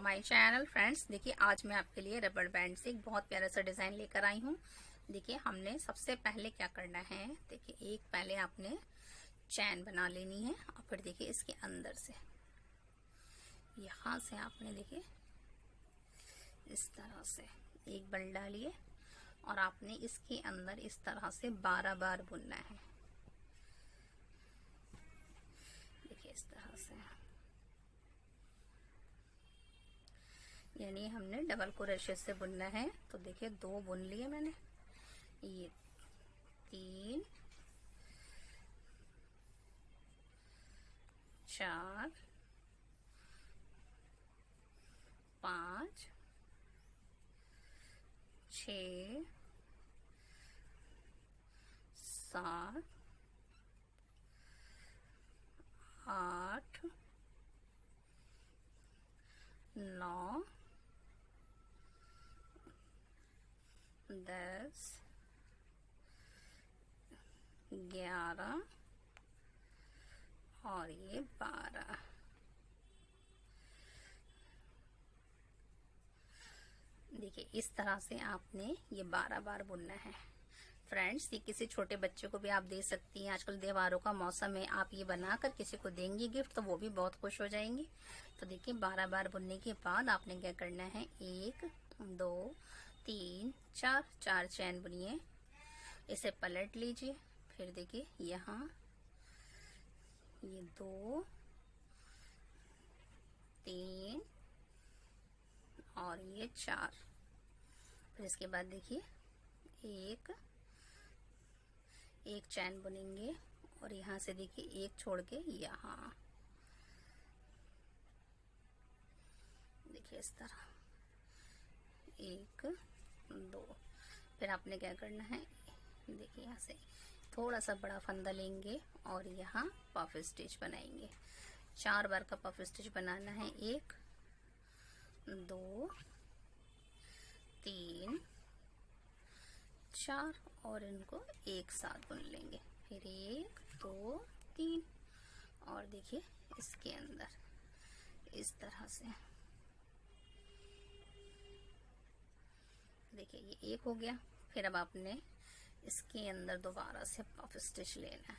My channel. Friends देखिए, आज मैं आपके लिए रबर बैंड से एक बहुत प्यारा सा डिजाइन लेकर आई हूँ। देखिए, हमने सबसे पहले क्या करना है, देखिए एक पहले आपने चैन बना लेनी है और फिर देखिए इसके अंदर से यहाँ से आपने देखिए इस तरह से एक बल डालिए और आपने इसके अंदर इस तरह से 12 बार बुनना है। देखिए इस तरह से, यानी हमने डबल क्रोशे से बुनना है। तो देखिए 2 बुन लिए मैंने, ये 3 4 5 6 7 8 9 10 11 और ये 12। देखिए इस तरह से आपने ये 12 बार बुनना है। फ्रेंड्स, ये किसी छोटे बच्चे को भी आप दे सकती हैं। आजकल त्योहारों का मौसम है, आप ये बनाकर किसी को देंगी गिफ्ट तो वो भी बहुत खुश हो जाएंगे। तो देखिए 12 बार बुनने के बाद आपने क्या करना है, 1 2 3 4 4 चैन बुनिए, इसे पलट लीजिए। फिर देखिए यहाँ ये 2 3 और ये 4। फिर इसके बाद देखिए एक चैन बुनेंगे और यहाँ से देखिए एक छोड़ के यहाँ देखिए इस तरह 1 2। फिर आपने क्या करना है, देखिए यहाँ से थोड़ा सा बड़ा फंदा लेंगे और यहाँ पफ स्टिच बनाएंगे। 4 बार का पफ स्टिच बनाना है, 1 2 3 4 और इनको एक साथ बुन लेंगे। फिर 1 2 3 और देखिए इसके अंदर इस तरह से, देखिए ये एक हो गया। फिर अब आपने इसके अंदर दोबारा से पफ स्टिच लेना है।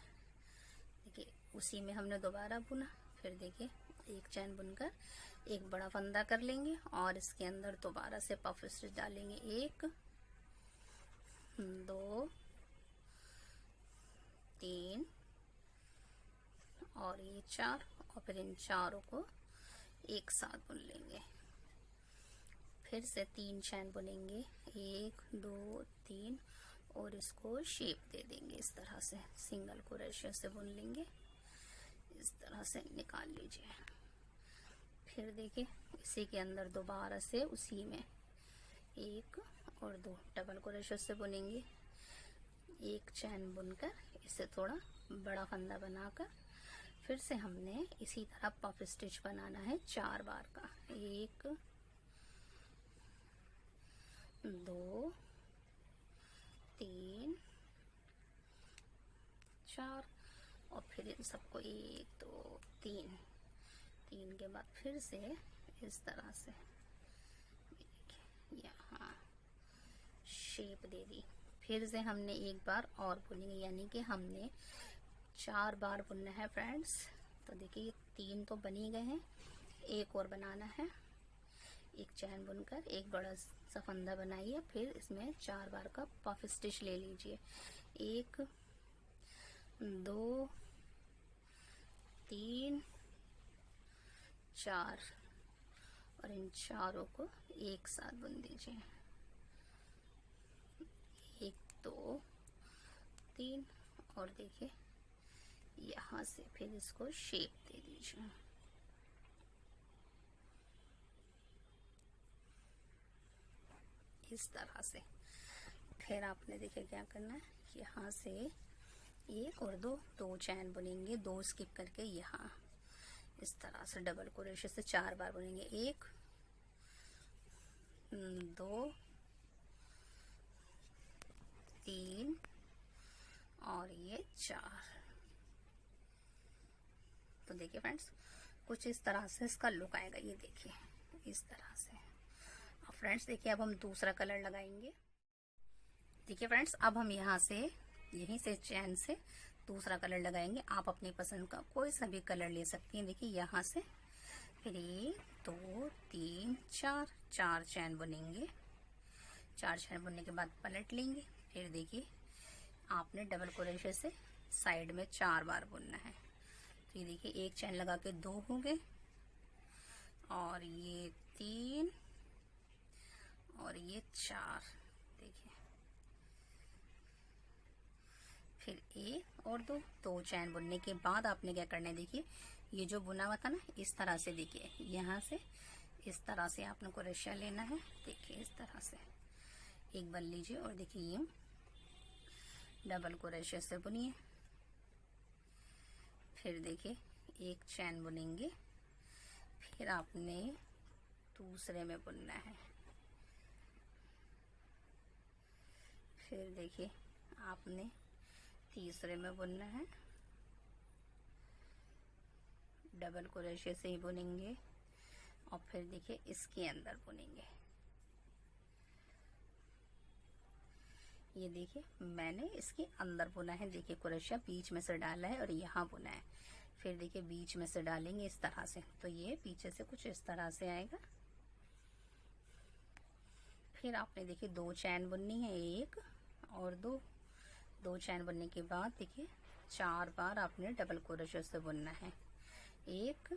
देखिए उसी में हमने दोबारा बुना, फिर देखिए एक चैन बुनकर एक बड़ा फंदा कर लेंगे और इसके अंदर दोबारा से पफ स्टिच डालेंगे। 1 2 3 और ये 4 और फिर इन चारों को एक साथ बुन लेंगे। फिर से 3 चैन बुनेंगे, 1 2 3 और इसको शेप दे देंगे इस तरह से, सिंगल क्रोशे से बुन लेंगे। इस तरह से निकाल लीजिए। फिर देखिए इसी के अंदर दोबारा से उसी में 1 और 2 डबल क्रोशे से बुनेंगे। एक चैन बुनकर इसे थोड़ा बड़ा फंदा बनाकर फिर से हमने इसी तरह पफ स्टिच बनाना है 4 बार का। 1 2 3 4 और फिर इन सबको 1 2 3 के बाद फिर से इस तरह से यहाँ शेप दे दी। फिर से हमने एक बार और बुनेंगे, यानी कि हमने 4 बार बुनना है फ्रेंड्स। तो देखिए ये 3 तो बन ही गए हैं, एक और बनाना है। एक चैन बुनकर एक बड़ा सा फंदा बनाइए, फिर इसमें 4 बार का पफ स्टिच ले लीजिए। 1 2 3 4 और इन चारों को एक साथ बुन दीजिए। 1 2 3 और देखिए यहाँ से फिर इसको शेप दे दीजिए। इस तरह से फिर आपने देखिए क्या करना है, यहाँ से 1 और 2 चैन बुनेंगे, 2 स्किप करके यहाँ इस तरह से डबल क्रोशे से 4 बार बुनेंगे। 1 2 3 और ये 4। तो देखिए फ्रेंड्स, कुछ इस तरह से इसका लुक आएगा। ये देखिए इस तरह से। अब फ्रेंड्स देखिए, अब हम दूसरा कलर लगाएंगे। देखिए फ्रेंड्स, अब हम यहाँ से यहीं से चैन से दूसरा कलर लगाएंगे। आप अपनी पसंद का कोई सा भी कलर ले सकती हैं। देखिए यहाँ से फिर 1 2 3 4 4 चैन बुनेंगे। 4 चैन बुनने के बाद पलट लेंगे। फिर देखिए आपने डबल क्रोशे से साइड में 4 बार बुनना है। तो ये देखिए एक चैन लगा के 2 हो गए, और ये 3 और ये 4। देखिए फिर 1 और 2 चैन बुनने के बाद आपने क्या करना है, देखिए ये जो बुना हुआ था ना, इस तरह से देखिए यहाँ से इस तरह से आपने क्रोशा लेना है। देखिए इस तरह से एक बन लीजिए, और देखिए ये डबल क्रोशे से बुनिए। फिर देखिए एक चैन बुनेंगे, फिर आपने दूसरे में बुनना है। फिर देखिए आपने तीसरे में बुनना है, डबल क्रोशे से ही बुनेंगे, और फिर देखिए इसके अंदर बुनेंगे। ये देखिए मैंने इसके अंदर बुना है। देखिए क्रोशा बीच में से डाला है और यहाँ बुना है। फिर देखिए बीच में से डालेंगे इस तरह से, तो ये पीछे से कुछ इस तरह से आएगा। फिर आपने देखिए 2 चैन बुननी है, 1 और 2 चैन बुनने के बाद देखिए 4 बार आपने डबल क्रोशे से बुनना है। 1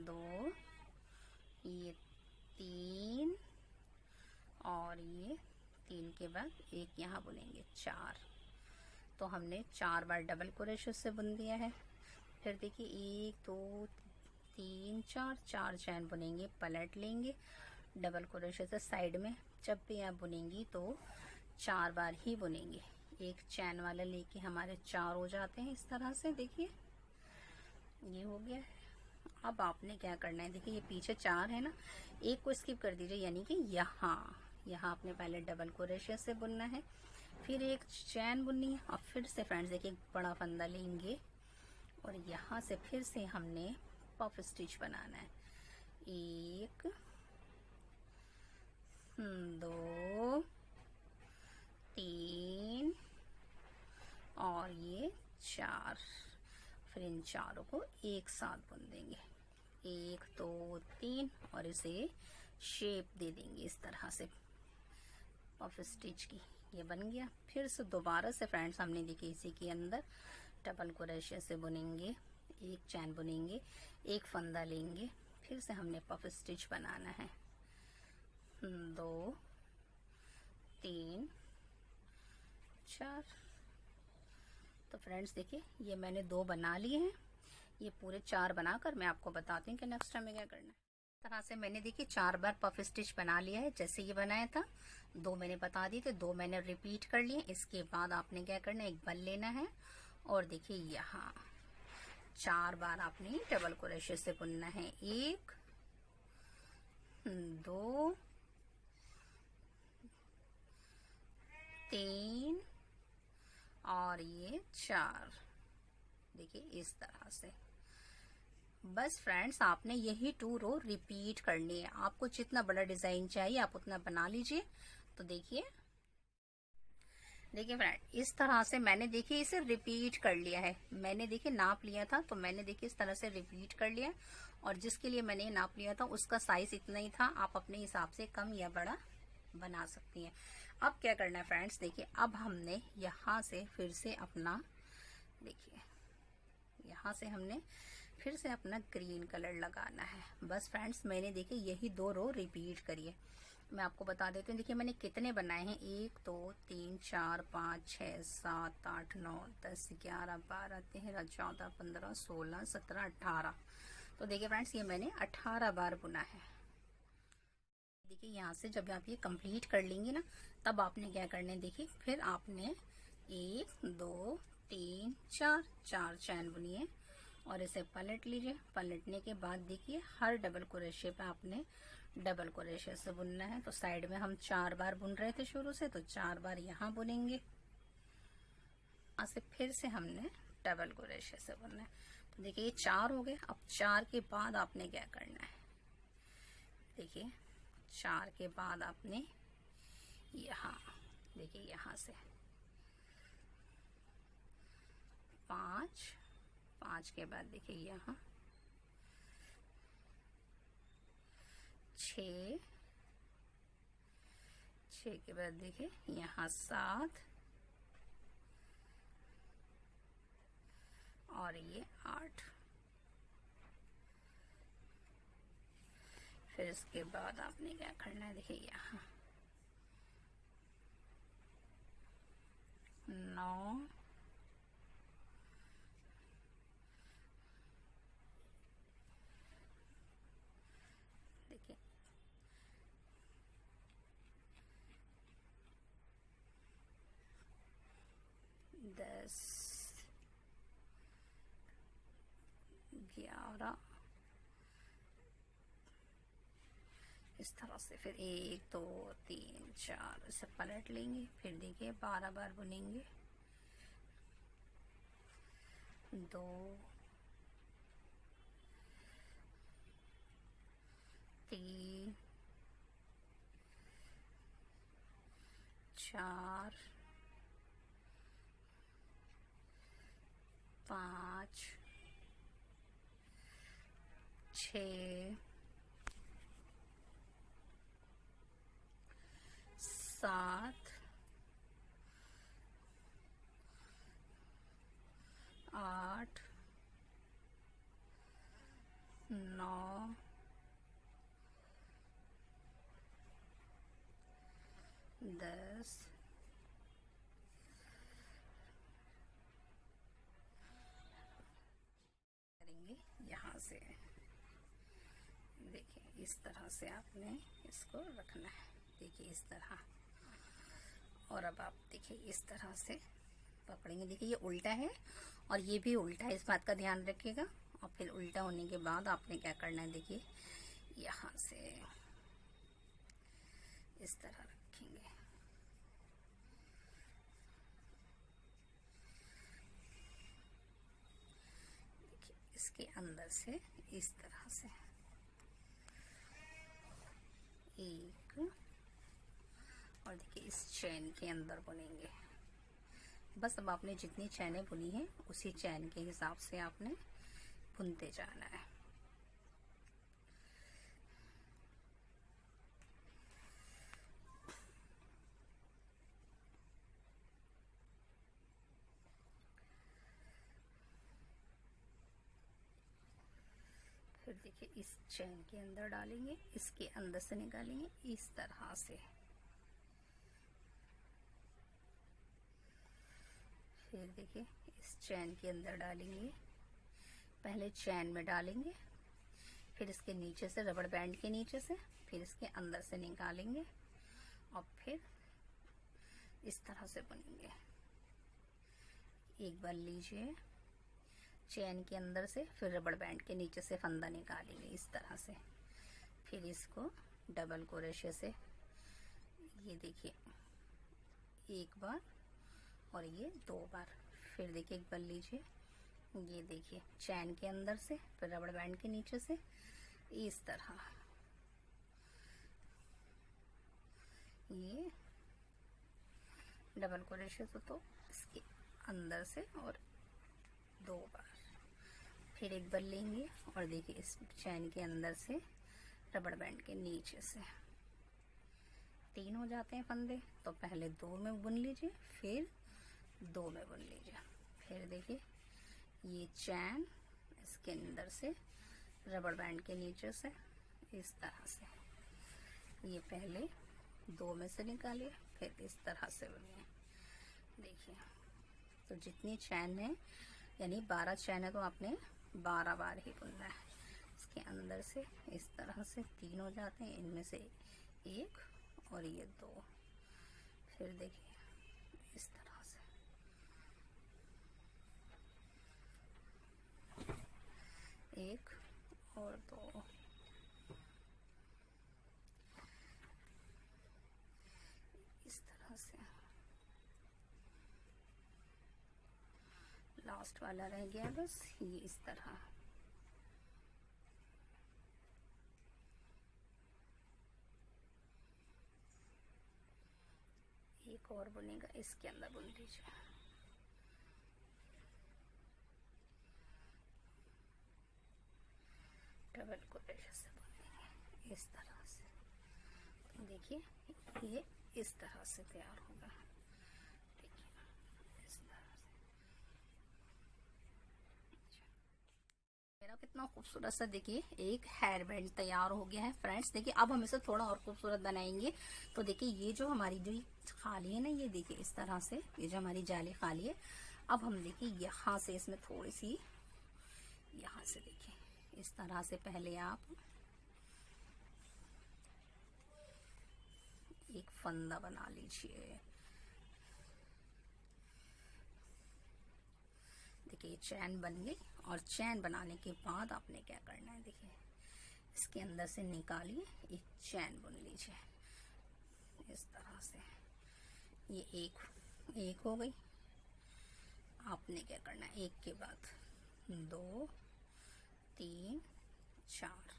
2 ये 3 और ये 3 के बाद एक यहाँ बुनेंगे 4। तो हमने 4 बार डबल क्रोशे से बुन दिया है। फिर देखिए 1 2 3 4 4 चैन बुनेंगे, पलट लेंगे, डबल क्रोशे से साइड में जब भी आप बुनेंगी तो 4 बार ही बुनेंगे। एक चैन वाला लेके हमारे 4 हो जाते हैं इस तरह से। देखिए ये हो गया। अब आपने क्या करना है, देखिए ये पीछे 4 है ना, एक को स्किप कर दीजिए, यानी कि यहाँ आपने पहले डबल क्रोशे से बुनना है, फिर एक चैन बुननी है, और फिर से फ्रेंड्स देखिए एक बड़ा फंदा लेंगे, और यहाँ से फिर से हमने पफ स्टिच बनाना है। 1 2 3 और ये 4। फिर इन चारों को एक साथ बुन देंगे, 1 2 3, और इसे शेप दे देंगे इस तरह से पफ स्टिच की। ये बन गया। फिर से दोबारा से फ्रेंड्स हमने देखिए इसी के अंदर डबल क्रोशे से बुनेंगे, एक चैन बुनेंगे, एक फंदा लेंगे, फिर से हमने पफ स्टिच बनाना है। 2 3 4। तो फ्रेंड्स देखिए ये मैंने 2 बना लिए हैं। ये पूरे 4 बनाकर मैं आपको बताती हूँ कि नेक्स्ट टाइम में क्या करना है। इस तरह से मैंने देखिए 4 बार पफ स्टिच बना लिया है, जैसे ये बनाया था। 2 मैंने बता दिए थे, 2 मैंने रिपीट कर लिए। इसके बाद आपने क्या करना है, एक बल लेना है, और देखिए यहाँ 4 बार आपने डबल क्रोशे से बुनना है। 1 2 3 और ये 4। देखिए इस तरह से। बस फ्रेंड्स आपने यही 2 रो रिपीट करनी है। आपको जितना बड़ा डिजाइन चाहिए आप उतना बना लीजिए। तो देखिए फ्रेंड इस तरह से मैंने देखिए इसे रिपीट कर लिया है। मैंने देखिए नाप लिया था, तो मैंने देखिए इस तरह से रिपीट कर लिया, और जिसके लिए मैंने नाप लिया था उसका साइज इतना ही था। आप अपने हिसाब से कम या बड़ा बना सकती हैं। अब क्या करना है फ्रेंड्स, देखिए अब हमने यहाँ से फिर से अपना, देखिए यहाँ से हमने फिर से अपना ग्रीन कलर लगाना है। बस फ्रेंड्स मैंने देखिए यही 2 रो रिपीट करी है। मैं आपको बता देती हूँ देखिए मैंने कितने बनाए हैं। 1 2 3 4 5 6 7 8 9 10 11 12 13 14 15 16 17 18। तो देखिए फ्रेंड्स ये मैंने 18 बार बुना है। देखिए यहाँ से जब आप ये कंप्लीट कर लेंगे ना, तब आपने क्या करना है, देखिए फिर आपने 1 2 3 4 चैन बुनिए, और इसे पलट लीजिए। पलटने के बाद देखिए हर डबल क्रोशे पे आपने डबल क्रोशे से बुनना है। तो साइड में हम 4 बार बुन रहे थे शुरू से, तो 4 बार यहाँ बुनेंगे। यहाँ से फिर से हमने डबल क्रोशे से बुनना है। देखिए ये 4 हो गए। अब 4 के बाद आपने क्या करना है, देखिए 4 के बाद आपने यहाँ, देखिए यहाँ से 5, 5 के बाद देखिए यहाँ 6, 6 के बाद देखिए यहाँ 7 और ये 8। फिर इसके बाद आपने क्या करना है, देखिए यहाँ 9, देखिए 10, 11, इस तरह से। फिर 1 2 3 4 इसे पलट लेंगे। फिर देखिए 12 बार बुनेंगे, 2 3 4 5 6 7 8 9 10 करेंगे यहाँ से। देखिए इस तरह से आपने इसको रखना है, देखिए इस तरह। और अब आप देखिए इस तरह से पकड़ेंगे। देखिए ये उल्टा है और ये भी उल्टा है, इस बात का ध्यान रखिएगा। और फिर उल्टा होने के बाद आपने क्या करना है, देखिए यहाँ से इस तरह रखेंगे। देखिए इसके अंदर से इस तरह से एक, और देखिए इस चैन के अंदर बुनेंगे। बस अब आपने जितनी चैनें बुनी हैं उसी चैन के हिसाब से आपने बुनते जाना है। फिर देखिए इस चैन के अंदर डालेंगे, इसके अंदर से निकालेंगे इस तरह से। फिर देखिए इस चैन के अंदर डालेंगे, पहले चैन में डालेंगे, फिर इसके नीचे से रबड़ बैंड के नीचे से, फिर इसके अंदर से निकालेंगे और फिर इस तरह से बुनेंगे। एक बार लीजिए, चैन के अंदर से, फिर रबड़ बैंड के नीचे से फंदा निकालेंगे इस तरह से। फिर इसको डबल क्रोशे से, ये देखिए एक बार और ये 2 बार। फिर देखिए एक बार लीजिए, ये देखिए चैन के अंदर से, फिर रबड़ बैंड के नीचे से इस तरह, ये डबल क्रोशे से, तो इसके अंदर से और 2 बार। फिर एक बार लेंगे और देखिए इस चैन के अंदर से, रबड़ बैंड के नीचे से 3 हो जाते हैं फंदे। तो पहले 2 में बुन लीजिए, फिर 2 में बुन लीजिए। फिर देखिए ये चैन, इसके अंदर से रबड़ बैंड के नीचे से इस तरह से, ये पहले 2 में से निकालिए, फिर इस तरह से बुनिए। देखिए तो जितनी चैन है, यानी 12 चैन है, तो आपने 12 बार ही बुनना है। इसके अंदर से इस तरह से 3 हो जाते हैं, इनमें से 1 और ये 2। फिर देखिए इस तरह से 1 और 2, इस तरह से लास्ट वाला रह गया बस, ये इस तरह। एक और बुनेगा, इसके अंदर बुन लीजिए। डबल क्रोशे से बुन देंगे इस तरह से। तो देखिए ये इस तरह से तैयार होगा। देखिए इस तरह से मेरा कितना खूबसूरत सा देखिए एक हेयर बैंड तैयार हो गया है फ्रेंड्स। देखिए अब हम इसे थोड़ा और खूबसूरत बनाएंगे। तो देखिए ये जो हमारी जो खाली है ना, ये देखिए इस तरह से, ये जो हमारी जाली खाली है, अब हम देखिए यहाँ से इसमें थोड़ी सी, यहाँ से देखिए इस तरह से पहले आप एक फंदा बना लीजिए। देखिए चैन बन गई, और चैन बनाने के बाद आपने क्या करना है, देखिए इसके अंदर से निकालिए, एक चैन बुन लीजिए इस तरह से। ये एक हो गई। आपने क्या करना है, एक के बाद 2 3 4,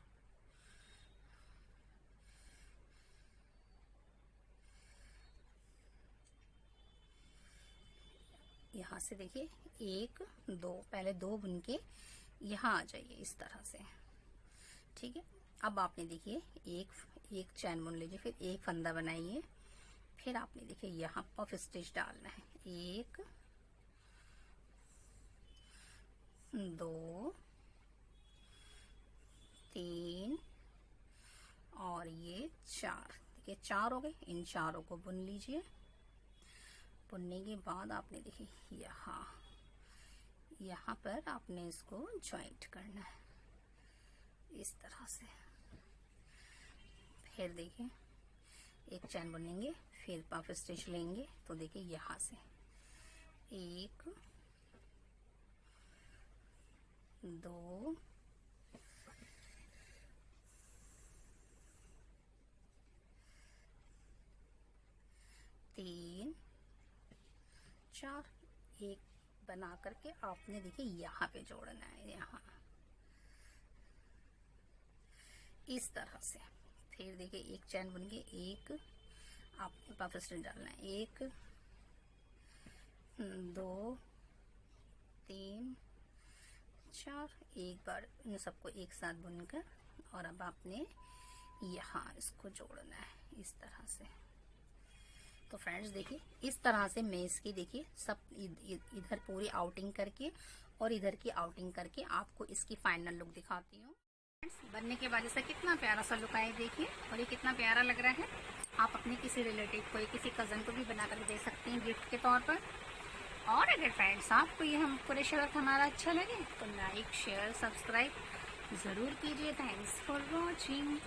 यहाँ से देखिए 1 2, पहले 2 बुन के यहाँ आ जाइए इस तरह से, ठीक है। अब आपने देखिए एक चैन बुन लीजिए, फिर एक फंदा बनाइए, फिर आपने देखिए यहाँ पफ स्टिच डालना है, 1 2 3 और ये 4। देखिए 4 हो गए। इन चारों को बुन लीजिए। बुनने के बाद आपने देखिए यहाँ पर आपने इसको जॉइंट करना है इस तरह से। फिर देखिए एक चैन बुनेंगे, फिर पफ स्टिच लेंगे। तो देखिए यहाँ से 1 2 3 4, एक बना करके आपने देखिए यहाँ पे जोड़ना है, यहाँ इस तरह से। फिर देखिए एक चैन बुन के एक आपने पफ स्टिच डालना है, 1 2 3 4, एक बार इन सबको एक साथ बुनकर, और अब आपने यहाँ इसको जोड़ना है इस तरह से। तो फ्रेंड्स देखिए इस तरह से मैं इसकी देखिए सब इधर पूरी आउटिंग करके और इधर की आउटिंग करके आपको इसकी फाइनल लुक दिखाती हूँ। फ्रेंड्स बनने के बाद इसका कितना प्यारा सा लुक आया देखिए, और ये कितना प्यारा लग रहा है। आप अपने किसी रिलेटिव को या किसी कज़न को भी बना कर दे सकते हैं गिफ्ट के तौर पर। और अगर फ्रेंड्स आपको ये हम पूरे शर्ट हमारा अच्छा लगे तो लाइक शेयर सब्सक्राइब ज़रूर कीजिए। Thanks for watching.